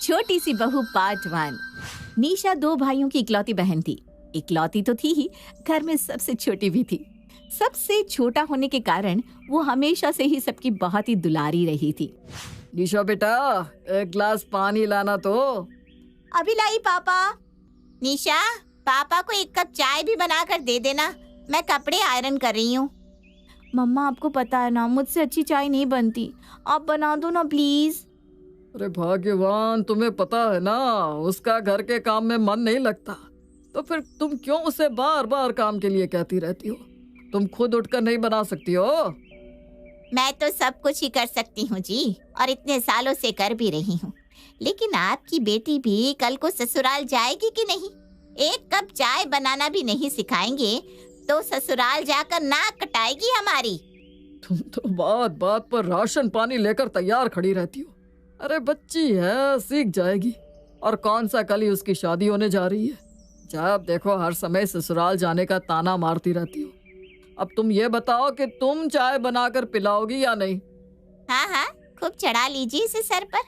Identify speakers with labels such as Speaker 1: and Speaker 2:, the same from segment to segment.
Speaker 1: छोटी सी बहू पार्ट 1। निशा 2 भाइयों की इकलौती बहन थी। इकलौती तो थी ही, घर में सबसे छोटी भी थी। सबसे छोटा होने के कारण वो हमेशा से ही सबकी बहुत ही दुलारी रही थी।
Speaker 2: निशा बेटा, एक गिलास पानी लाना तो।
Speaker 3: अभी लाई पापा। निशा, पापा को 1 कप चाय भी बना कर दे देना, मैं कपड़े आयरन कर रही हूँ।
Speaker 1: मम्मा आपको पता है ना, मुझसे अच्छी चाय नहीं बनती, आप बना दो ना प्लीज।
Speaker 2: अरे भाग्यवान, तुम्हें पता है ना उसका घर के काम में मन नहीं लगता, तो फिर तुम क्यों उसे बार बार काम के लिए कहती रहती हो? तुम खुद उठकर नहीं बना सकती हो?
Speaker 3: मैं तो सब कुछ ही कर सकती हूँ जी, और इतने सालों से कर भी रही हूँ। लेकिन आपकी बेटी भी कल को ससुराल जाएगी कि नहीं? 1 कप चाय बनाना भी नहीं सिखाएंगे तो ससुराल जाकर नाक कटाएगी हमारी।
Speaker 2: तुम तो बात बात पर राशन पानी लेकर तैयार खड़ी रहती हो। अरे बच्ची है, सीख जाएगी। और कौन सा कल ही उसकी शादी होने जा रही है। जब देखो हर समय ससुराल जाने का ताना मारती रहती हो। अब तुम ये बताओ कि तुम चाय बनाकर पिलाओगी या नहीं?
Speaker 3: हाँ हाँ, खूब चढ़ा लीजिए इसे सर पर।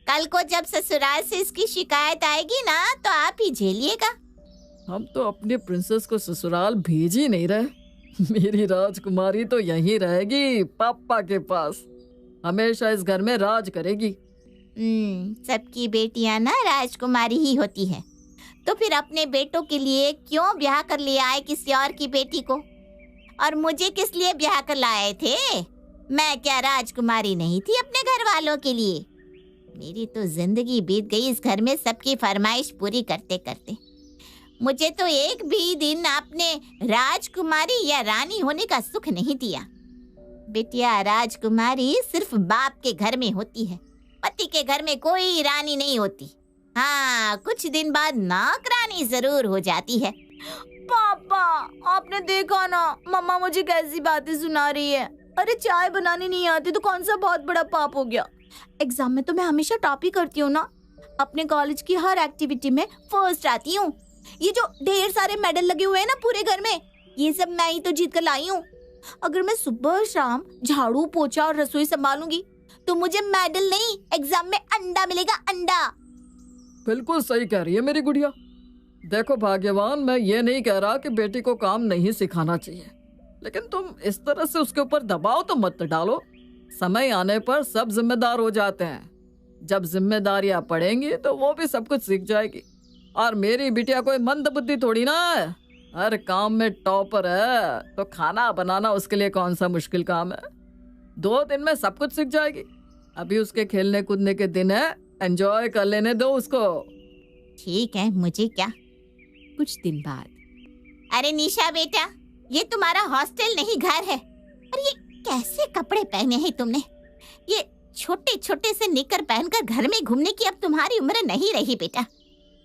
Speaker 3: कल को जब ससुराल से इसकी शिकायत आएगी ना तो आप ही झेलिएगा।
Speaker 2: हम तो अपनी प्रिंसेस को ससुराल भेज ही नहीं रहे। मेरी राजकुमारी तो यहीं रहेगी, पापा के पास। हमेशा इस घर में राज करेगी।
Speaker 3: सबकी बेटियां ना राजकुमारी ही होती है। तो फिर अपने बेटों के लिए क्यों ब्याह कर ले आए किसी और की बेटी को? और मुझे किस लिए ब्याह कर लाए थे? मैं क्या राजकुमारी नहीं थी अपने घर वालों के लिए? मेरी तो जिंदगी बीत गई इस घर में सबकी फरमाइश पूरी करते करते। मुझे तो एक भी दिन आपने राजकुमारी या रानी होने का सुख नहीं दिया। बिटिया, राजकुमारी सिर्फ बाप के घर में होती है, पति के घर में कोई रानी नहीं होती। हाँ, कुछ दिन बाद नौकरानी जरूर हो जाती है।
Speaker 1: पापा, आपने देखा ना मम्मा मुझे कैसी बातें सुना रही है। अरे चाय बनानी नहीं आती तो कौन सा बहुत बड़ा पाप हो गया? एग्जाम में तो मैं हमेशा टॉप ही करती हूँ ना। अपने कॉलेज की हर एक्टिविटी में फर्स्ट आती हूँ। ये जो ढेर सारे मेडल लगे हुए हैं ना पूरे घर में, ये सब मैं ही तो जीत कर लाई हूँ। अगर मैं सुबह शाम झाड़ू पोछा और रसोई संभालूंगी तो मुझे मेडल नहीं, एग्जाम में अंडा मिलेगा, अंडा।
Speaker 2: बिल्कुल सही कह रही है मेरी गुड़िया। देखो भाग्यवान, मैं ये नहीं कह रहा कि बेटी को काम नहीं सिखाना चाहिए, लेकिन तुम इस तरह से उसके ऊपर दबाव तो मत डालो। समय आने पर सब जिम्मेदार हो जाते हैं। जब जिम्मेदारियां पड़ेंगी तो वो भी सब कुछ सीख जाएगी। और मेरी बिटिया कोई मंद बुद्धि थोड़ी ना है, हर काम में टॉपर है, तो खाना बनाना उसके लिए कौन सा मुश्किल काम है। 2 दिन में सब कुछ सीख जाएगी। अभी उसके खेलने कूदने के दिन है, एंजॉय कर लेने दो उसको।
Speaker 3: ठीक है, मुझे क्या।
Speaker 1: कुछ दिन बाद,
Speaker 3: अरे निशा बेटा, ये तुम्हारा हॉस्टल नहीं घर है। और ये कैसे कपड़े पहने हैं तुमने? ये छोटे छोटे से निकर पहनकर घर में घूमने की अब तुम्हारी उम्र नहीं रही बेटा।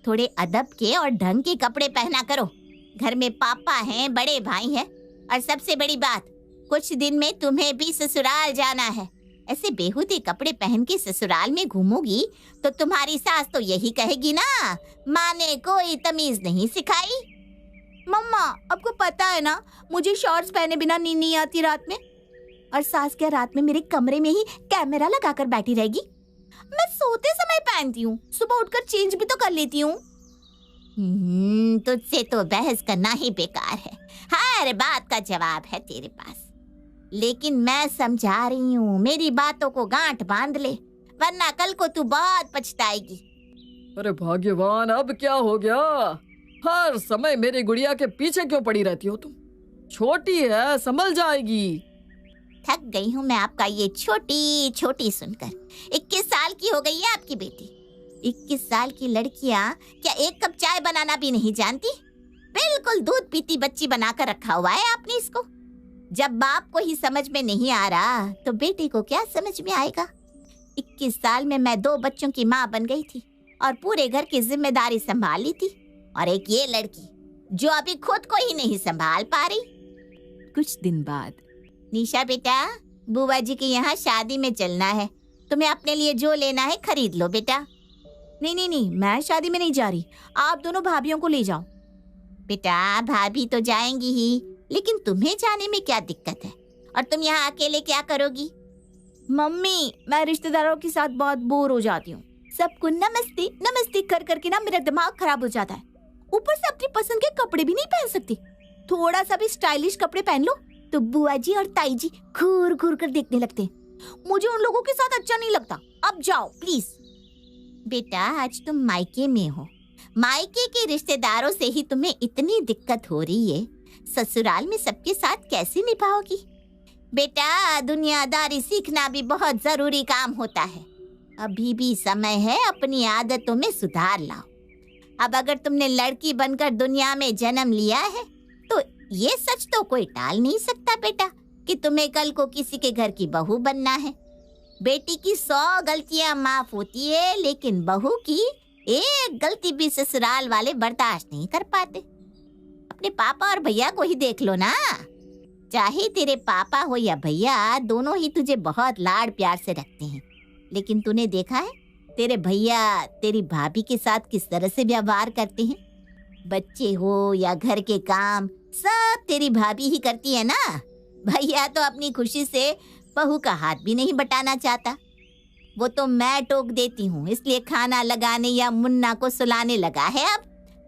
Speaker 3: थोड़े अदब के और ढंग के कपड़े पहना करो। घर में पापा हैं, बड़े भाई हैं, और सबसे बड़ी बात, कुछ दिन में तुम्हें भी ससुराल जाना है। ऐसे बेहूदे कपड़े पहन के ससुराल में घूमोगी तो तुम्हारी सास तो यही कहेगी ना, माँ ने कोई तमीज नहीं सिखाई।
Speaker 1: मम्मा आपको पता है ना, मुझे शॉर्ट्स पहने बिना नींद नहीं आती रात में। और सास क्या रात में मेरे कमरे में ही कैमरा लगाकर बैठी रहेगी? मैं सोते समय पहनती हूँ, सुबह उठकर चेंज भी तो कर लेती हूँ।
Speaker 3: तुझसे तो बहस करना ही बेकार है। हर बात का जवाब है तेरे पास। लेकिन मैं समझा रही हूँ, मेरी बातों को गांठ बांध ले, वरना कल को तू बहुत पछताएगी।
Speaker 2: अरे भाग्यवान, अब क्या हो गया? हर समय मेरी गुड़िया के पीछे क्यों पड़ी रहती हो तुम? छोटी है, संभल जाएगी।
Speaker 3: थक गई हूँ मैं आपका ये छोटी छोटी सुनकर। 21 साल की हो गई है आपकी बेटी। 21 साल की लड़कियाँ क्या 1 कप चाय बनाना भी नहीं जानती? बिल्कुल दूध पीती बच्ची बनाकर रखा हुआ है आपने इसको। जब बाप को ही समझ में नहीं आ रहा तो बेटी को क्या समझ में आएगा? 21 साल में मैं 2 बच्चों की माँ बन गई थी और पूरे घर की जिम्मेदारी संभाल ली थी। और एक ये लड़की जो अभी खुद को ही नहीं संभाल पा रही।
Speaker 1: कुछ दिन बाद,
Speaker 3: निशा बेटा, बुआ जी के यहाँ शादी में चलना है, तुम्हें अपने लिए जो लेना है खरीद लो बेटा।
Speaker 1: नहीं, मैं शादी में नहीं जा रही, आप दोनों भाभियों को ले जाओ।
Speaker 3: बेटा, भाभी तो जाएंगी ही, लेकिन तुम्हें जाने में क्या दिक्कत है? और तुम यहाँ अकेले क्या करोगी?
Speaker 1: मम्मी, मैं रिश्तेदारों के साथ बहुत बोर हो जाती हूँ। सबको नमस्ते नमस्ते कर करके ना मेरा दिमाग खराब हो जाता है। ऊपर से अपनी पसंद के कपड़े भी नहीं पहन सकती। थोड़ा सा भी स्टाइलिश कपड़े पहन लो तो बुआ जी और ताई जी घूर घूर कर देखने लगते हैं। मुझे उन लोगों के साथ अच्छा नहीं लगता। अब जाओ प्लीज।
Speaker 3: बेटा आज तुम मायके में हो, मायके के रिश्तेदारों से ही तुम्हें इतनी दिक्कत हो रही है, ससुराल में सबके साथ कैसे निभाओगी? बेटा दुनियादारी सीखना भी बहुत जरूरी काम होता है। अभी भी समय है, अपनी आदतों में सुधार लाओ। अब अगर तुमने लड़की बनकर दुनिया में जन्म लिया है तो ये सच तो कोई टाल नहीं सकता बेटा कि तुम्हें कल को किसी के घर की बहू बनना है। बेटी की 100 गलतियां माफ होती है, लेकिन बहू की एक गलती भी ससुराल वाले बर्दाश्त नहीं कर पाते। अपने पापा और भैया को ही देख लो ना। चाहे तेरे पापा हो या भैया, दोनों ही तुझे बहुत लाड प्यार से रखते हैं, लेकिन तूने देखा है तेरे भैया तेरी भाभी के साथ किस तरह से व्यवहार करते हैं? बच्चे हो या घर के काम सब तेरी भाभी ही करती है ना। भैया तो अपनी खुशी से बहू का हाथ भी नहीं बटाना चाहता। वो तो मैं टोक देती हूँ, इसलिए खाना लगाने या मुन्ना को सुलाने लगा है। अब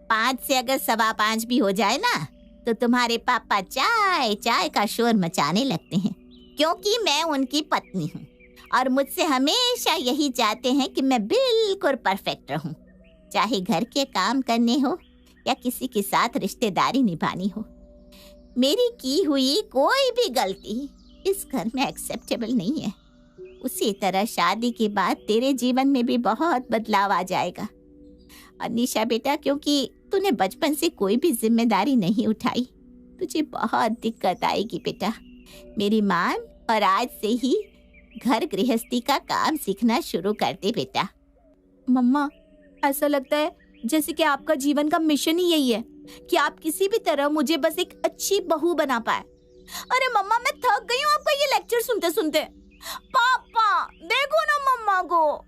Speaker 3: 5 से अगर 5:15 भी हो जाए ना तो तुम्हारे पापा चाय चाय का शोर मचाने लगते हैं, क्योंकि मैं उनकी पत्नी हूँ और मुझसे हमेशा यही चाहते हैं कि मैं बिल्कुल परफेक्ट रहूं, चाहे घर के काम करने हो या किसी के साथ रिश्तेदारी निभानी हो। मेरी की हुई कोई भी गलती इस घर में एक्सेप्टेबल नहीं है। उसी तरह शादी के बाद तेरे जीवन में भी बहुत बदलाव आ जाएगा। और निशा बेटा, क्योंकि तूने बचपन से कोई भी जिम्मेदारी नहीं उठाई, तुझे बहुत दिक्कत आएगी बेटा। मेरी मान और आज से ही घर गृहस्थी का काम सीखना शुरू कर दे बेटा।
Speaker 1: मम्मा ऐसा लगता है जैसे कि आपका जीवन का मिशन ही यही है कि आप किसी भी तरह मुझे बस एक अच्छी बहू बना पाए। अरे मम्मा मैं थक गई हूँ आपका ये लेक्चर सुनते सुनते। पापा देखो ना मम्मा को।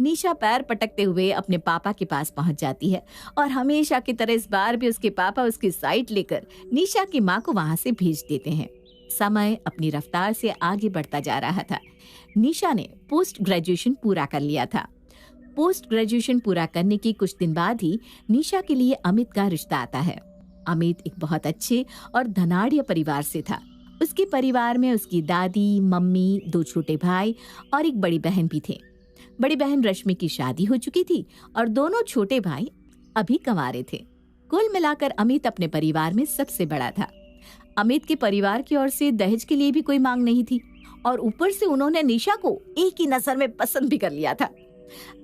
Speaker 1: निशा पैर पटकते हुए अपने पापा के पास पहुंच जाती है और हमेशा की तरह इस बार भी उसके पापा उसकी साइड लेकर निशा की माँ को वहां से भेज देते हैं। समय अपनी रफ्तार से आगे बढ़ता जा रहा था। निशा ने पोस्ट ग्रेजुएशन पूरा कर लिया था। पोस्ट ग्रेजुएशन पूरा करने के कुछ दिन बाद ही निशा के लिए अमित का रिश्ता आता है। अमित एक बहुत अच्छे और धनाढ़ परिवार से था। उसके परिवार में उसकी दादी, मम्मी, 2 छोटे भाई और एक बड़ी बहन भी थे। बड़ी बहन रश्मि की शादी हो चुकी थी और दोनों छोटे भाई अभी कंवारे थे। कुल मिलाकर अमित अपने परिवार में सबसे बड़ा था। अमित के परिवार की ओर से दहेज के लिए भी कोई मांग नहीं थी और ऊपर से उन्होंने निशा को एक ही नजर में पसंद भी कर लिया था।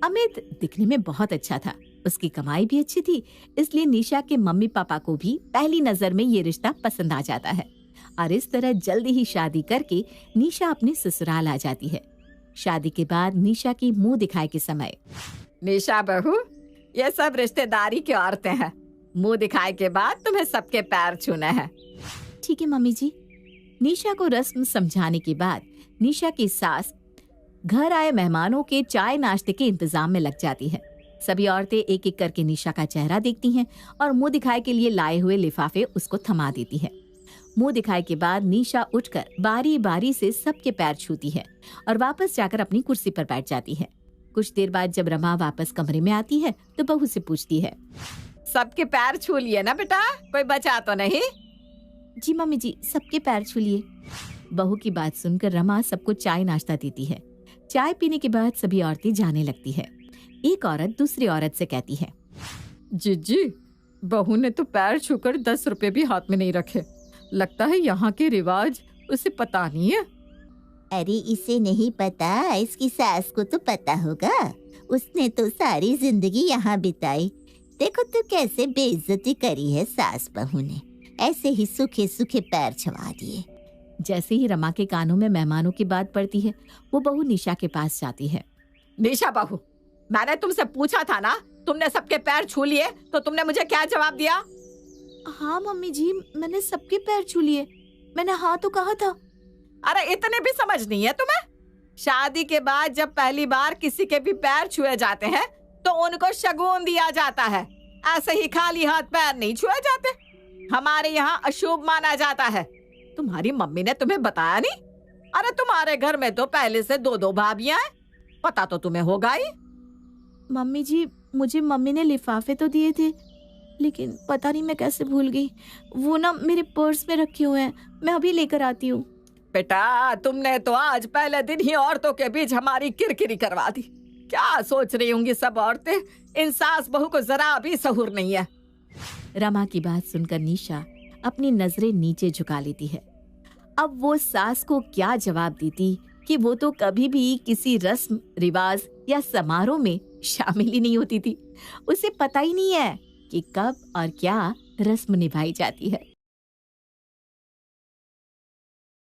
Speaker 1: अमित दिखने में बहुत अच्छा था, उसकी कमाई भी अच्छी थी, इसलिए निशा के मम्मी पापा को भी पहली नजर में ये रिश्ता पसंद आ जाता है और इस तरह जल्दी ही शादी करके निशा अपने ससुराल आ जाती है। शादी के बाद निशा की मुंह दिखाए के समय,
Speaker 2: निशा बहू, ये सब रिश्तेदारी की औरतें हैं। मुंह दिखाए के बाद तुम्हें सबके पैर छूने हैं।
Speaker 1: ठीक है मम्मी जी। निशा को रस्म समझाने के बाद निशा की सास घर आए मेहमानों के चाय नाश्ते के इंतजाम में लग जाती है। सभी औरतें एक एक करके निशा का चेहरा देखती हैं और मुंह दिखाए के लिए लाए हुए लिफाफे उसको थमा देती है। मुंह दिखाए के बाद निशा उठकर बारी बारी से सबके पैर छूती है और वापस जाकर अपनी कुर्सी पर बैठ जाती है। कुछ देर बाद जब रमा वापस कमरे में आती है तो बहू से पूछती है,
Speaker 2: सबके पैर छू लिए ना बेटा, कोई बचा तो नहीं?
Speaker 1: जी मम्मी जी, सबके पैर छू लिए। बहू की बात सुनकर रमा सबको चाय नाश्ता देती है। चाय पीने के बाद सभी औरतें जाने लगती है। एक औरत दूसरी औरत से कहती है,
Speaker 2: जीजी, बहू ने तो पैर छूकर 10 रुपए भी हाथ में नहीं रखे। लगता है यहाँ के रिवाज उसे पता नहीं है।
Speaker 3: अरे इसे नहीं पता, इसकी सास को तो पता होगा। उसने तो सारी जिंदगी यहाँ बिताई। देखो तो कैसे बेइज्जती करी है सास बहू ने, ऐसे ही सूखे सूखे पैर छुआ दिए।
Speaker 1: जैसे ही रमा के कानों में मेहमानों की बात पड़ती है, वो बहू निशा के पास जाती है।
Speaker 2: निशा बहू, मैंने तुमसे पूछा था ना, तुमने सबके पैर छू लिए, तो तुमने मुझे क्या जवाब दिया?
Speaker 1: हाँ मम्मी जी, मैंने सबके पैर छू लिए। मैंने हाँ तो कहा था।
Speaker 2: अरे इतने भी समझ नहीं है तुम्हें? शादी के बाद जब पहली बार किसी के भी पैर छुए जाते हैं तो उनको शगुन दिया जाता है। ऐसे ही खाली हाथ पैर नहीं छुए जाते। हमारे यहाँ अशुभ माना जाता है। तुम्हारी मम्मी ने तुम्हें बताया नहीं? अरे तुम्हारे घर में तो पहले से 2-2 भाभियां हैं, पता तो तुम्हें होगा ही।
Speaker 1: मम्मी जी, मुझे मम्मी ने लिफाफे तो दिए थे, लेकिन पता नहीं मैं कैसे भूल गई। वो ना मेरे पर्स में रखे हुए हैं, मैं अभी लेकर आती हूँ।
Speaker 2: बेटा, तुमने तो आज पहले दिन ही औरतों के बीच हमारी किरकिरी करवा दी। क्या सोच रही होंगी सब औरतें? इन सास बहू को जरा भी सहूर नहीं है।
Speaker 1: रमा की बात सुनकर निशा अपनी नजरें नीचे झुका लेती है। अब वो सास को क्या जवाब देती कि वो तो कभी भी किसी रस्म रिवाज या समारोह में शामिल ही नहीं होती थी। उसे पता ही नहीं है कि कब और क्या रस्म निभाई जाती है।